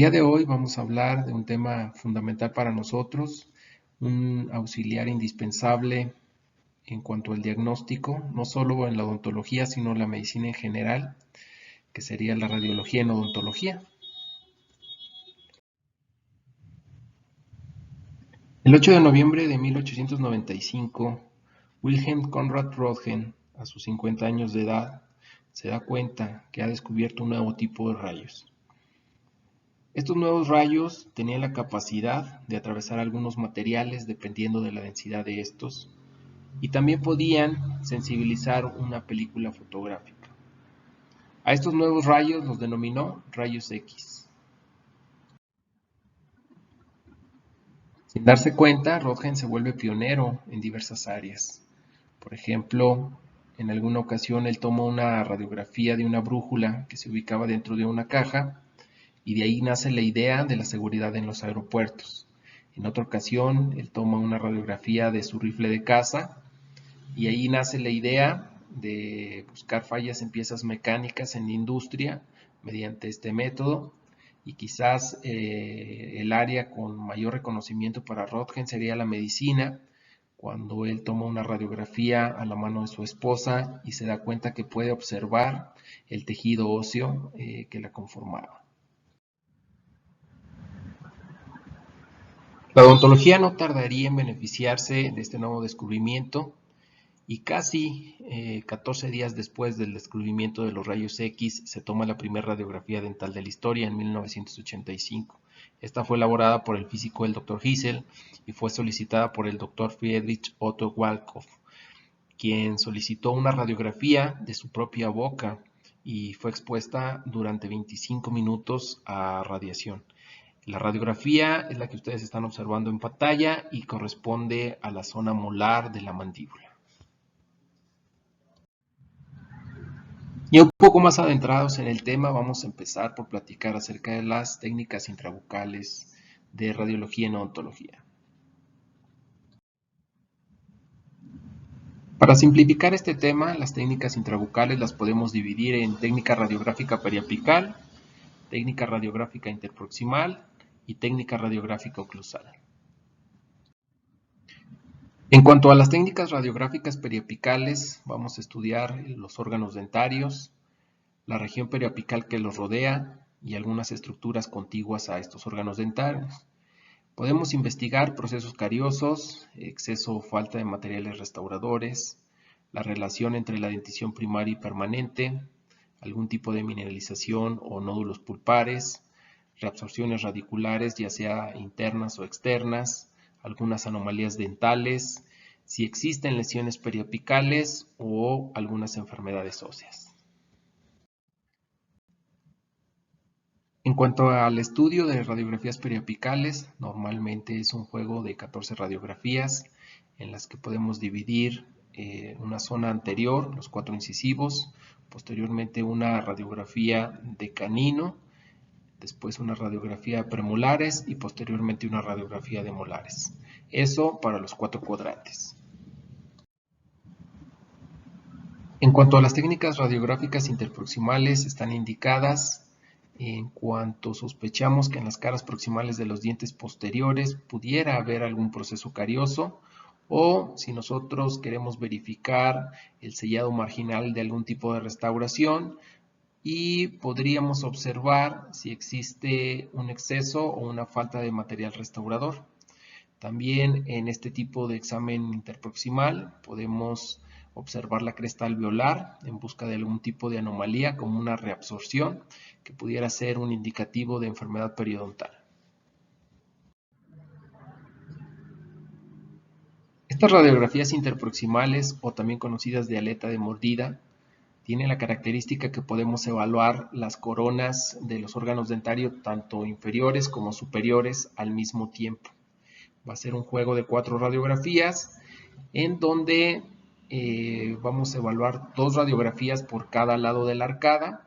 día de hoy vamos a hablar de un tema fundamental para nosotros, un auxiliar indispensable en cuanto al diagnóstico, no solo en la odontología, sino en la medicina en general, que sería la radiología en odontología. El 8 de noviembre de 1895, Wilhelm Conrad Röntgen, a sus 50 años de edad, se da cuenta que ha descubierto un nuevo tipo de rayos. Estos nuevos rayos tenían la capacidad de atravesar algunos materiales dependiendo de la densidad de estos, y también podían sensibilizar una película fotográfica. A estos nuevos rayos los denominó rayos X. Sin darse cuenta, Röntgen se vuelve pionero en diversas áreas. Por ejemplo, en alguna ocasión él toma una radiografía de una brújula que se ubicaba dentro de una caja, y de ahí nace la idea de la seguridad en los aeropuertos. En otra ocasión, él toma una radiografía de su rifle de caza, y ahí nace la idea de buscar fallas en piezas mecánicas en la industria mediante este método. Y quizás el área con mayor reconocimiento para Röntgen sería la medicina, cuando él toma una radiografía a la mano de su esposa y se da cuenta que puede observar el tejido óseo que la conformaba. La odontología no tardaría en beneficiarse de este nuevo descubrimiento, y casi 14 días después del descubrimiento de los rayos X se toma la primera radiografía dental de la historia en 1985. Esta fue elaborada por el físico el Dr. Hissel y fue solicitada por el Dr. Friedrich Otto Walkhoff, quien solicitó una radiografía de su propia boca y fue expuesta durante 25 minutos a radiación. La radiografía es la que ustedes están observando en pantalla y corresponde a la zona molar de la mandíbula. Y un poco más adentrados en el tema, vamos a empezar por platicar acerca de las técnicas intrabucales de radiología en odontología. Para simplificar este tema, las técnicas intrabucales las podemos dividir en técnica radiográfica periapical, técnica radiográfica interproximal y técnica radiográfica oclusal. En cuanto a las técnicas radiográficas periapicales, vamos a estudiar los órganos dentarios, la región periapical que los rodea y algunas estructuras contiguas a estos órganos dentarios. Podemos investigar procesos cariosos, exceso o falta de materiales restauradores, la relación entre la dentición primaria y permanente, algún tipo de mineralización o nódulos pulpares, reabsorciones radiculares ya sea internas o externas, algunas anomalías dentales, si existen lesiones periapicales o algunas enfermedades óseas. En cuanto al estudio de radiografías periapicales, normalmente es un juego de 14 radiografías en las que podemos dividir una zona anterior, los 4 incisivos, posteriormente una radiografía de canino, después una radiografía de premolares y posteriormente una radiografía de molares. Eso para los 4 cuadrantes. En cuanto a las técnicas radiográficas interproximales, están indicadas en cuanto sospechamos que en las caras proximales de los dientes posteriores pudiera haber algún proceso carioso, o si nosotros queremos verificar el sellado marginal de algún tipo de restauración y podríamos observar si existe un exceso o una falta de material restaurador. También en este tipo de examen interproximal podemos observar la cresta alveolar en busca de algún tipo de anomalía como una reabsorción que pudiera ser un indicativo de enfermedad periodontal. Estas radiografías interproximales, o también conocidas de aleta de mordida, tienen la característica que podemos evaluar las coronas de los órganos dentarios tanto inferiores como superiores al mismo tiempo. Va a ser un juego de 4 radiografías en donde vamos a evaluar 2 radiografías por cada lado de la arcada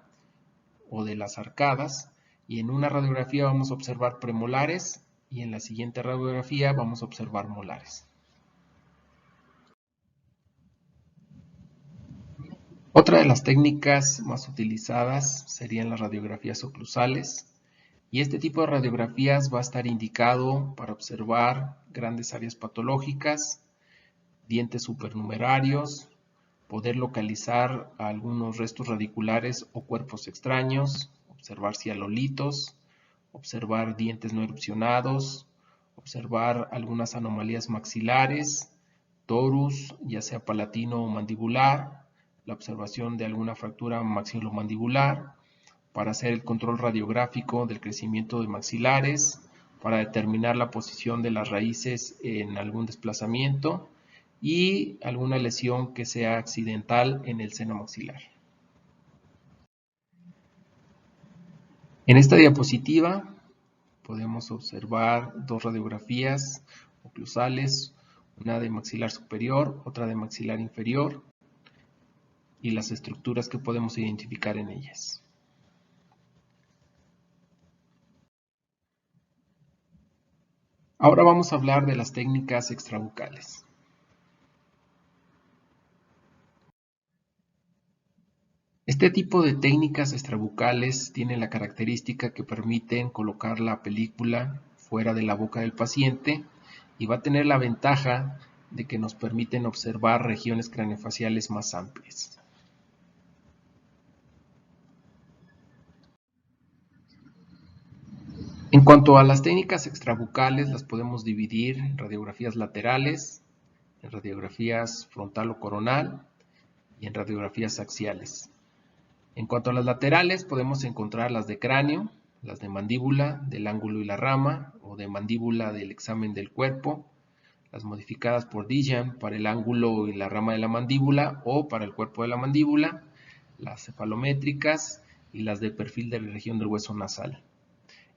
o de las arcadas, y en una radiografía vamos a observar premolares y en la siguiente radiografía vamos a observar molares. Otra de las técnicas más utilizadas serían las radiografías oclusales. Y este tipo de radiografías va a estar indicado para observar grandes áreas patológicas, dientes supernumerarios, poder localizar algunos restos radiculares o cuerpos extraños, observar cialolitos, observar dientes no erupcionados, observar algunas anomalías maxilares, torus, ya sea palatino o mandibular, la observación de alguna fractura maxilomandibular, para hacer el control radiográfico del crecimiento de maxilares, para determinar la posición de las raíces en algún desplazamiento y alguna lesión que sea accidental en el seno maxilar. En esta diapositiva podemos observar dos radiografías oclusales, una de maxilar superior, otra de maxilar inferior, y las estructuras que podemos identificar en ellas. Ahora vamos a hablar de las técnicas extrabucales. Este tipo de técnicas extrabucales tienen la característica que permiten colocar la película fuera de la boca del paciente y va a tener la ventaja de que nos permiten observar regiones craneofaciales más amplias. En cuanto a las técnicas extrabucales, las podemos dividir en radiografías laterales, en radiografías frontal o coronal y en radiografías axiales. En cuanto a las laterales, podemos encontrar las de cráneo, las de mandíbula, del ángulo y la rama, o de mandíbula del examen del cuerpo, las modificadas por Dijan para el ángulo y la rama de la mandíbula o para el cuerpo de la mandíbula, las cefalométricas y las de perfil de la región del hueso nasal.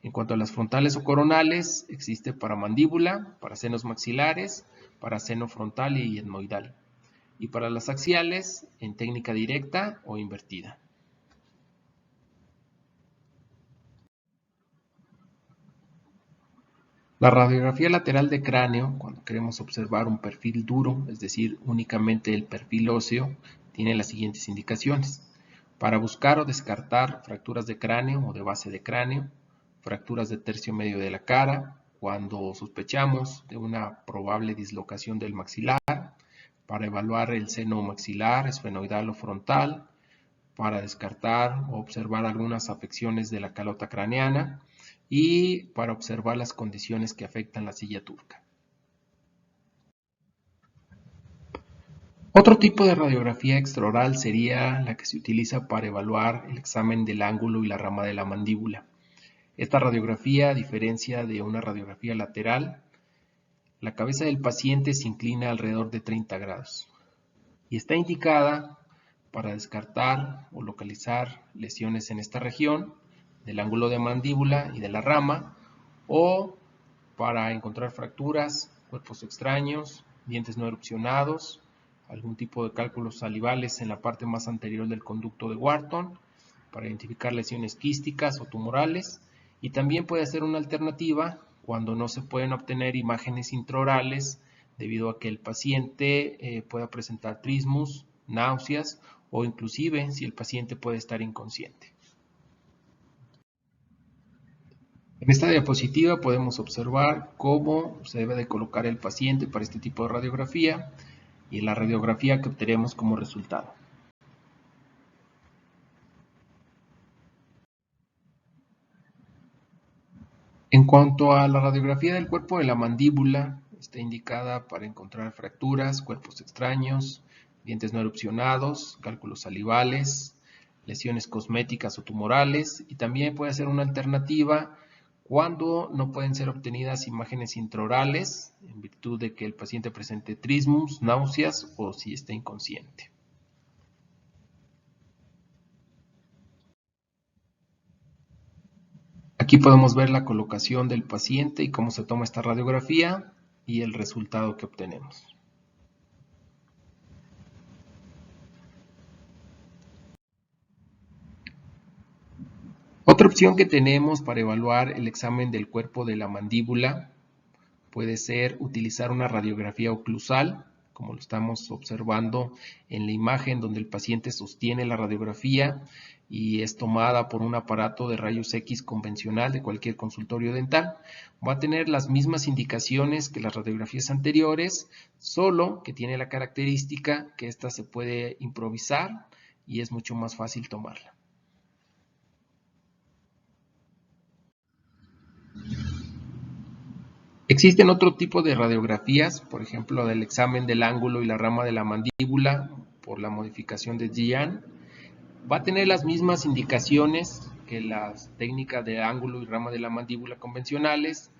En cuanto a las frontales o coronales, existe para mandíbula, para senos maxilares, para seno frontal y etmoidal. Y para las axiales, en técnica directa o invertida. La radiografía lateral de cráneo, cuando queremos observar un perfil duro, es decir, únicamente el perfil óseo, tiene las siguientes indicaciones. Para buscar o descartar fracturas de cráneo o de base de cráneo, fracturas de tercio medio de la cara, cuando sospechamos de una probable dislocación del maxilar, para evaluar el seno maxilar, esfenoidal o frontal, para descartar o observar algunas afecciones de la calota craneana y para observar las condiciones que afectan la silla turca. Otro tipo de radiografía extraoral sería la que se utiliza para evaluar el examen del ángulo y la rama de la mandíbula. Esta radiografía, a diferencia de una radiografía lateral, la cabeza del paciente se inclina alrededor de 30 grados y está indicada para descartar o localizar lesiones en esta región del ángulo de mandíbula y de la rama, o para encontrar fracturas, cuerpos extraños, dientes no erupcionados, algún tipo de cálculos salivales en la parte más anterior del conducto de Wharton, para identificar lesiones quísticas o tumorales, y también puede ser una alternativa cuando no se pueden obtener imágenes intraorales debido a que el paciente pueda presentar trismus, náuseas o inclusive si el paciente puede estar inconsciente. En esta diapositiva podemos observar cómo se debe de colocar el paciente para este tipo de radiografía y la radiografía que obtenemos como resultado. En cuanto a la radiografía del cuerpo de la mandíbula, está indicada para encontrar fracturas, cuerpos extraños, dientes no erupcionados, cálculos salivales, lesiones cosméticas o tumorales, y también puede ser una alternativa cuando no pueden ser obtenidas imágenes intraorales en virtud de que el paciente presente trismus, náuseas o si está inconsciente. Aquí podemos ver la colocación del paciente y cómo se toma esta radiografía y el resultado que obtenemos. Otra opción que tenemos para evaluar el examen del cuerpo de la mandíbula puede ser utilizar una radiografía oclusal como lo estamos observando en la imagen donde el paciente sostiene la radiografía y es tomada por un aparato de rayos X convencional de cualquier consultorio dental. Va a tener las mismas indicaciones que las radiografías anteriores, solo que tiene la característica que esta se puede improvisar y es mucho más fácil tomarla. Existen otro tipo de radiografías, por ejemplo, del examen del ángulo y la rama de la mandíbula por la modificación de Gian. Va a tener las mismas indicaciones que las técnicas de ángulo y rama de la mandíbula convencionales,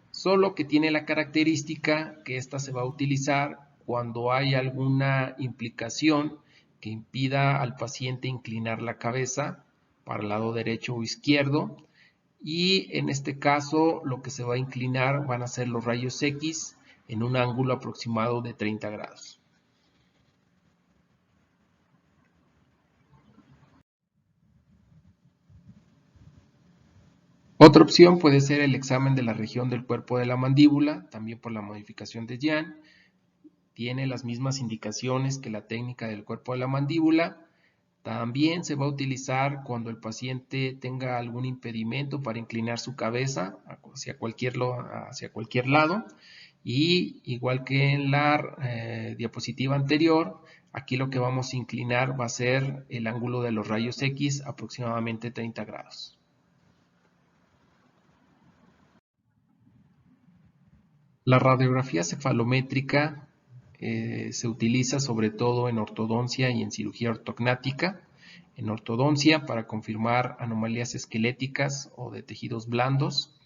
solo que tiene la característica que esta se va a utilizar cuando hay alguna implicación que impida al paciente inclinar la cabeza para el lado derecho o izquierdo, y en este caso lo que se va a inclinar van a ser los rayos X en un ángulo aproximado de 30 grados. Otra opción puede ser el examen de la región del cuerpo de la mandíbula, también por la modificación de Gian. Tiene las mismas indicaciones que la técnica del cuerpo de la mandíbula. También se va a utilizar cuando el paciente tenga algún impedimento para inclinar su cabeza hacia cualquier lado. Y igual que en la diapositiva anterior, aquí lo que vamos a inclinar va a ser el ángulo de los rayos X, aproximadamente 30 grados. La radiografía cefalométrica se utiliza sobre todo en ortodoncia y en cirugía ortognática. En ortodoncia para confirmar anomalías esqueléticas o de tejidos blandos,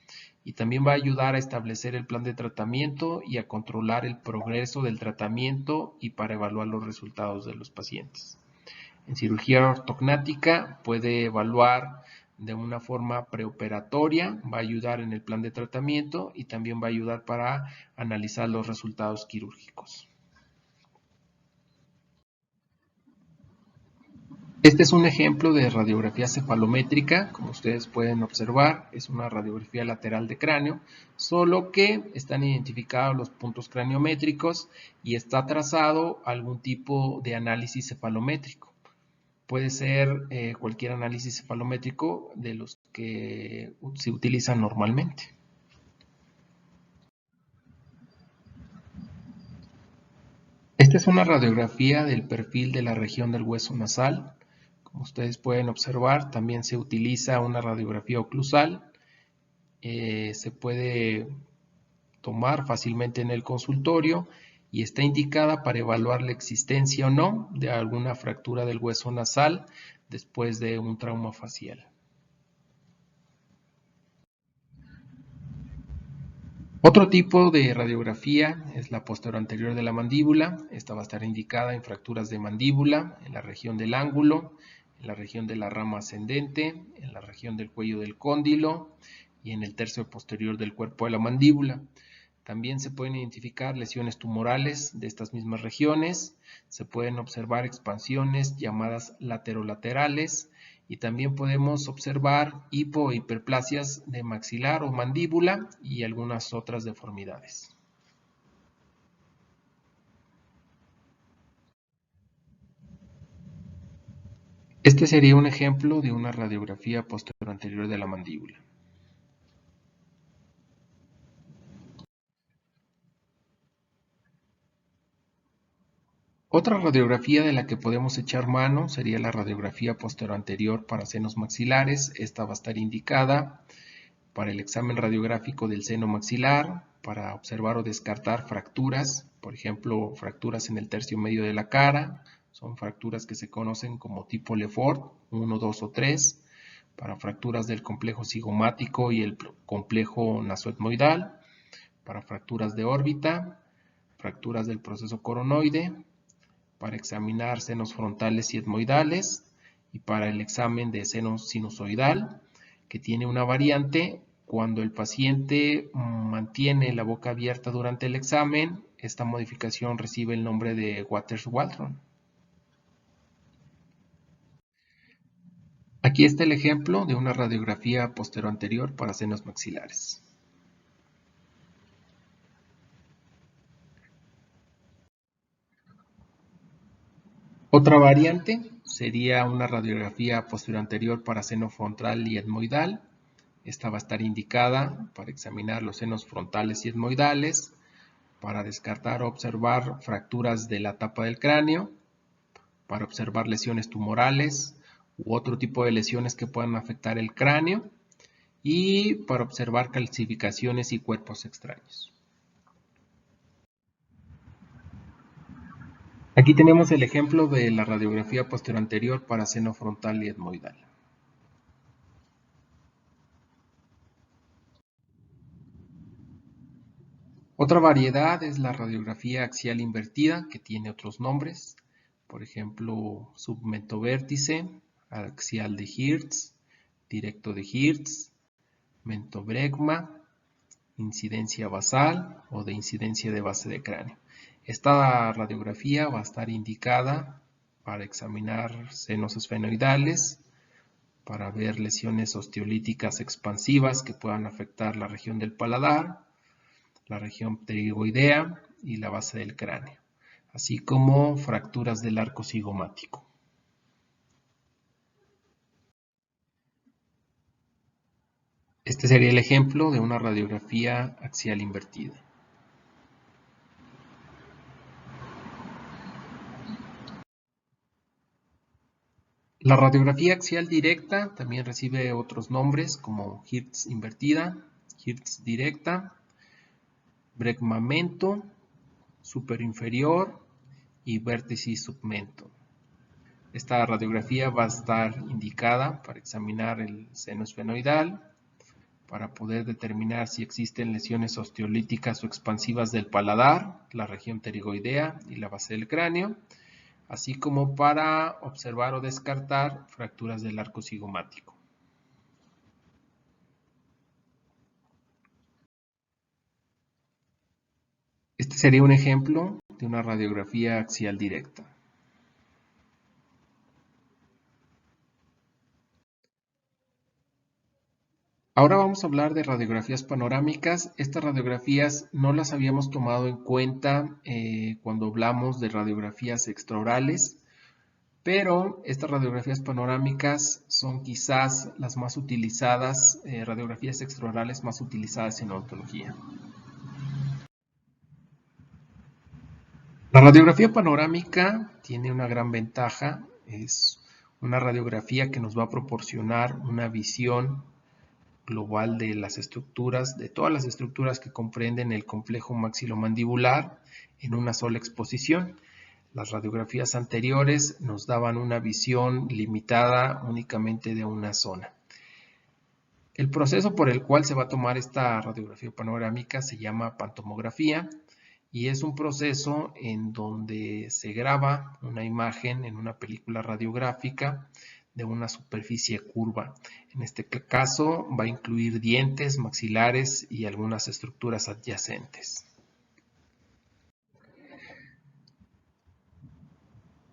y también va a ayudar a establecer el plan de tratamiento y a controlar el progreso del tratamiento y para evaluar los resultados de los pacientes. En cirugía ortognática puede evaluar de una forma preoperatoria, va a ayudar en el plan de tratamiento y también va a ayudar para analizar los resultados quirúrgicos. Este es un ejemplo de radiografía cefalométrica, como ustedes pueden observar, es una radiografía lateral de cráneo, solo que están identificados los puntos craniométricos y está trazado algún tipo de análisis cefalométrico. Puede ser cualquier análisis cefalométrico de los que se utilizan normalmente. Esta es una radiografía del perfil de la región del hueso nasal. Como ustedes pueden observar, también se utiliza una radiografía oclusal. Se puede tomar fácilmente en el consultorio y está indicada para evaluar la existencia o no de alguna fractura del hueso nasal después de un trauma facial. Otro tipo de radiografía es la posteroanterior de la mandíbula. Esta va a estar indicada en fracturas de mandíbula, en la región del ángulo, en la región de la rama ascendente, en la región del cuello del cóndilo y en el tercio posterior del cuerpo de la mandíbula. También se pueden identificar lesiones tumorales de estas mismas regiones, se pueden observar expansiones llamadas laterolaterales y también podemos observar hipo o hiperplasias de maxilar o mandíbula y algunas otras deformidades. Este sería un ejemplo de una radiografía posteroanterior de la mandíbula. Otra radiografía de la que podemos echar mano sería la radiografía posteroanterior para senos maxilares. Esta va a estar indicada para el examen radiográfico del seno maxilar, para observar o descartar fracturas, por ejemplo, fracturas en el tercio medio de la cara, son fracturas que se conocen como tipo Lefort, 1, 2 o 3, para fracturas del complejo cigomático y el complejo nasoetmoidal, para fracturas de órbita, fracturas del proceso coronoide, para examinar senos frontales y etmoidales y para el examen de seno sinusoidal, que tiene una variante. Cuando el paciente mantiene la boca abierta durante el examen, esta modificación recibe el nombre de Waters-Walton. Aquí está el ejemplo de una radiografía posteroanterior para senos maxilares. Otra variante sería una radiografía posterior anterior para seno frontal y etmoidal. Esta va a estar indicada para examinar los senos frontales y etmoidales, para descartar o observar fracturas de la tapa del cráneo, para observar lesiones tumorales u otro tipo de lesiones que puedan afectar el cráneo y para observar calcificaciones y cuerpos extraños. Aquí tenemos el ejemplo de la radiografía posterior anterior para seno frontal y etmoidal. Otra variedad es la radiografía axial invertida, que tiene otros nombres, por ejemplo, submentovértice, axial de Hirtz, directo de Hirtz, mentobregma, incidencia basal o de incidencia de base de cráneo. Esta radiografía va a estar indicada para examinar senos esfenoidales, para ver lesiones osteolíticas expansivas que puedan afectar la región del paladar, la región pterigoidea y la base del cráneo, así como fracturas del arco cigomático. Este sería el ejemplo de una radiografía axial invertida. La radiografía axial directa también recibe otros nombres como Hirtz invertida, Hirtz directa, bregmamento superinferior y vértice submento. Esta radiografía va a estar indicada para examinar el seno esfenoidal, para poder determinar si existen lesiones osteolíticas o expansivas del paladar, la región pterigoidea y la base del cráneo, así como para observar o descartar fracturas del arco cigomático. Este sería un ejemplo de una radiografía axial directa. Ahora vamos a hablar de radiografías panorámicas. Estas radiografías no las habíamos tomado en cuenta cuando hablamos de radiografías extraorales, pero estas radiografías panorámicas son quizás las más utilizadas, radiografías extraorales más utilizadas en odontología. La radiografía panorámica tiene una gran ventaja, es una radiografía que nos va a proporcionar una visión global de las estructuras, de todas las estructuras que comprenden el complejo maxilomandibular en una sola exposición. Las radiografías anteriores nos daban una visión limitada únicamente de una zona. El proceso por el cual se va a tomar esta radiografía panorámica se llama pantomografía y es un proceso en donde se graba una imagen en una película radiográfica de una superficie curva. En este caso va a incluir dientes, maxilares y algunas estructuras adyacentes.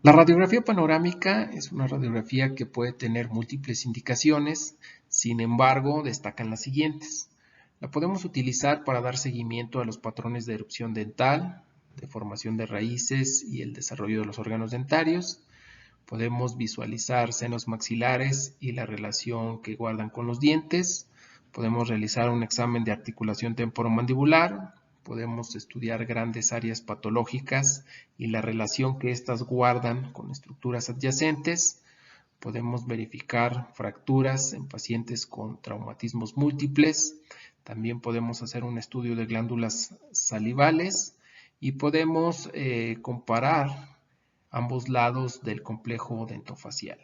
La radiografía panorámica es una radiografía que puede tener múltiples indicaciones, sin embargo, destacan las siguientes. La podemos utilizar para dar seguimiento a los patrones de erupción dental, de formación de raíces y el desarrollo de los órganos dentarios. Podemos visualizar senos maxilares y la relación que guardan con los dientes. Podemos realizar un examen de articulación temporomandibular. Podemos estudiar grandes áreas patológicas y la relación que éstas guardan con estructuras adyacentes. Podemos verificar fracturas en pacientes con traumatismos múltiples. También podemos hacer un estudio de glándulas salivales y podemos comparar ambos lados del complejo dentofacial.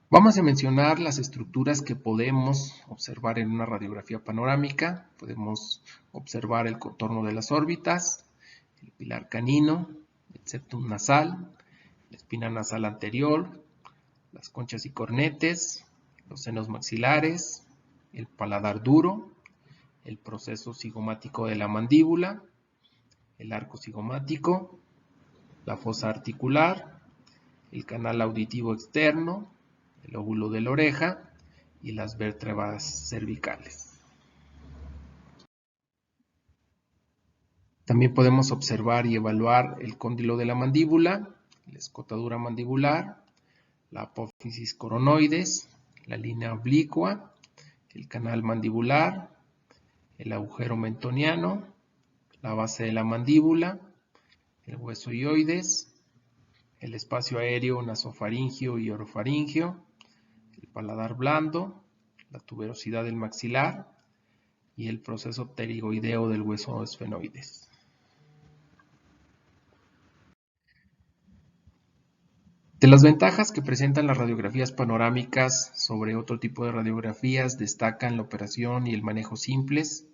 Vamos a mencionar las estructuras que podemos observar en una radiografía panorámica. Podemos observar el contorno de las órbitas, el pilar canino, el septum nasal, la espina nasal anterior, las conchas y cornetes, los senos maxilares, el paladar duro, el proceso cigomático de la mandíbula, el arco cigomático, la fosa articular, el canal auditivo externo, el óvulo de la oreja y las vértebras cervicales. También podemos observar y evaluar el cóndilo de la mandíbula, la escotadura mandibular, la apófisis coronoides, la línea oblicua, el canal mandibular, el agujero mentoniano, la base de la mandíbula, el hueso hioides, el espacio aéreo nasofaringio y orofaringio, el paladar blando, la tuberosidad del maxilar y el proceso pterigoideo del hueso esfenoides. De las ventajas que presentan las radiografías panorámicas sobre otro tipo de radiografías destacan la operación y el manejo simples,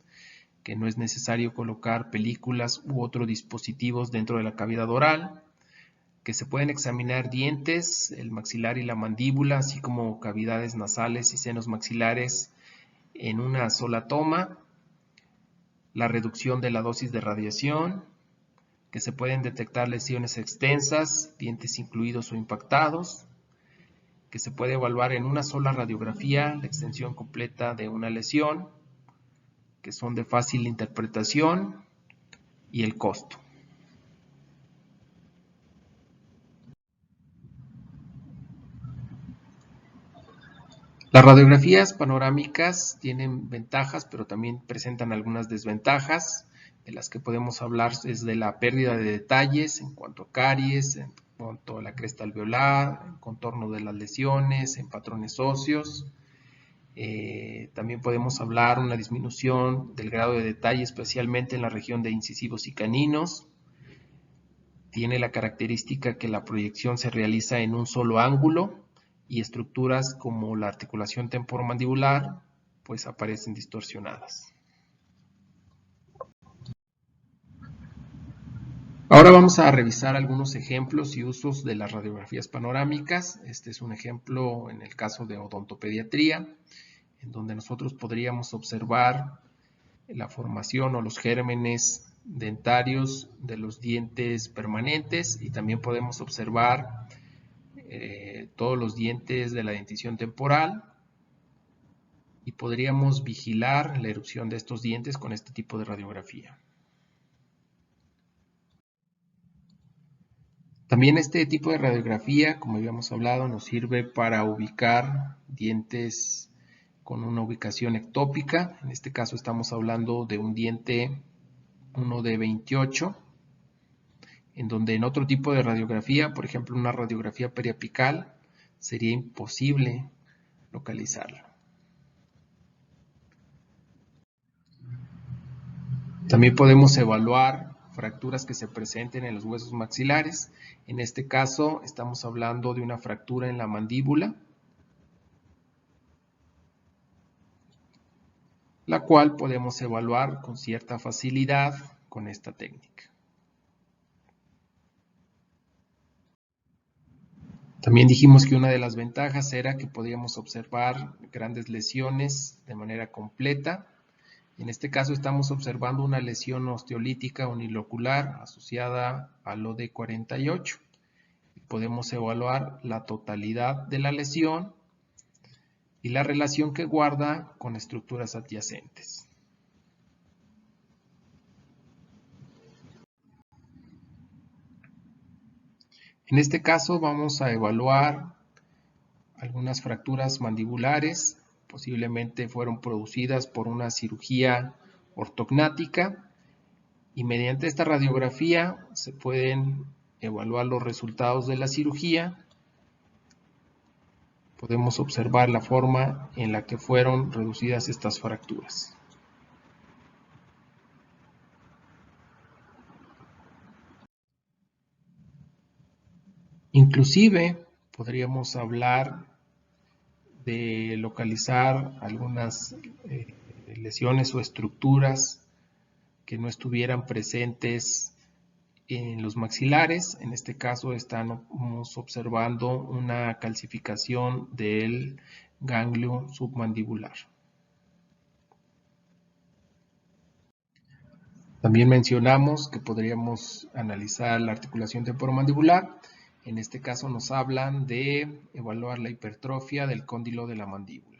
que no es necesario colocar películas u otros dispositivos dentro de la cavidad oral, que se pueden examinar dientes, el maxilar y la mandíbula, así como cavidades nasales y senos maxilares en una sola toma, la reducción de la dosis de radiación, que se pueden detectar lesiones extensas, dientes incluidos o impactados, que se puede evaluar en una sola radiografía la extensión completa de una lesión, que son de fácil interpretación y el costo. Las radiografías panorámicas tienen ventajas, pero también presentan algunas desventajas. De las que podemos hablar es de la pérdida de detalles en cuanto a caries, en cuanto a la cresta alveolar, en contorno de las lesiones, en patrones óseos. También podemos hablar una disminución del grado de detalle, especialmente en la región de incisivos y caninos. Tiene la característica que la proyección se realiza en un solo ángulo y estructuras como la articulación temporomandibular pues aparecen distorsionadas. Ahora vamos a revisar algunos ejemplos y usos de las radiografías panorámicas. Este es un ejemplo en el caso de odontopediatría, en donde nosotros podríamos observar la formación o los gérmenes dentarios de los dientes permanentes y también podemos observar todos los dientes de la dentición temporal y podríamos vigilar la erupción de estos dientes con este tipo de radiografía. También este tipo de radiografía, como habíamos hablado, nos sirve para ubicar dientes con una ubicación ectópica. En este caso estamos hablando de un diente 1 de 28, en donde en otro tipo de radiografía, por ejemplo una radiografía periapical, sería imposible localizarlo. También podemos evaluar fracturas que se presenten en los huesos maxilares. En este caso estamos hablando de una fractura en la mandíbula, la cual podemos evaluar con cierta facilidad con esta técnica. También dijimos que una de las ventajas era que podíamos observar grandes lesiones de manera completa. En este caso estamos observando una lesión osteolítica unilocular asociada al OD48. Podemos evaluar la totalidad de la lesión y la relación que guarda con estructuras adyacentes. En este caso vamos a evaluar algunas fracturas mandibulares, posiblemente fueron producidas por una cirugía ortognática y mediante esta radiografía se pueden evaluar los resultados de la cirugía. Podemos observar la forma en la que fueron reducidas estas fracturas. Inclusive podríamos hablar de localizar algunas lesiones o estructuras que no estuvieran presentes en los maxilares. En este caso estamos observando una calcificación del ganglio submandibular. También mencionamos que podríamos analizar la articulación temporomandibular. En este caso nos hablan de evaluar la hipertrofia del cóndilo de la mandíbula.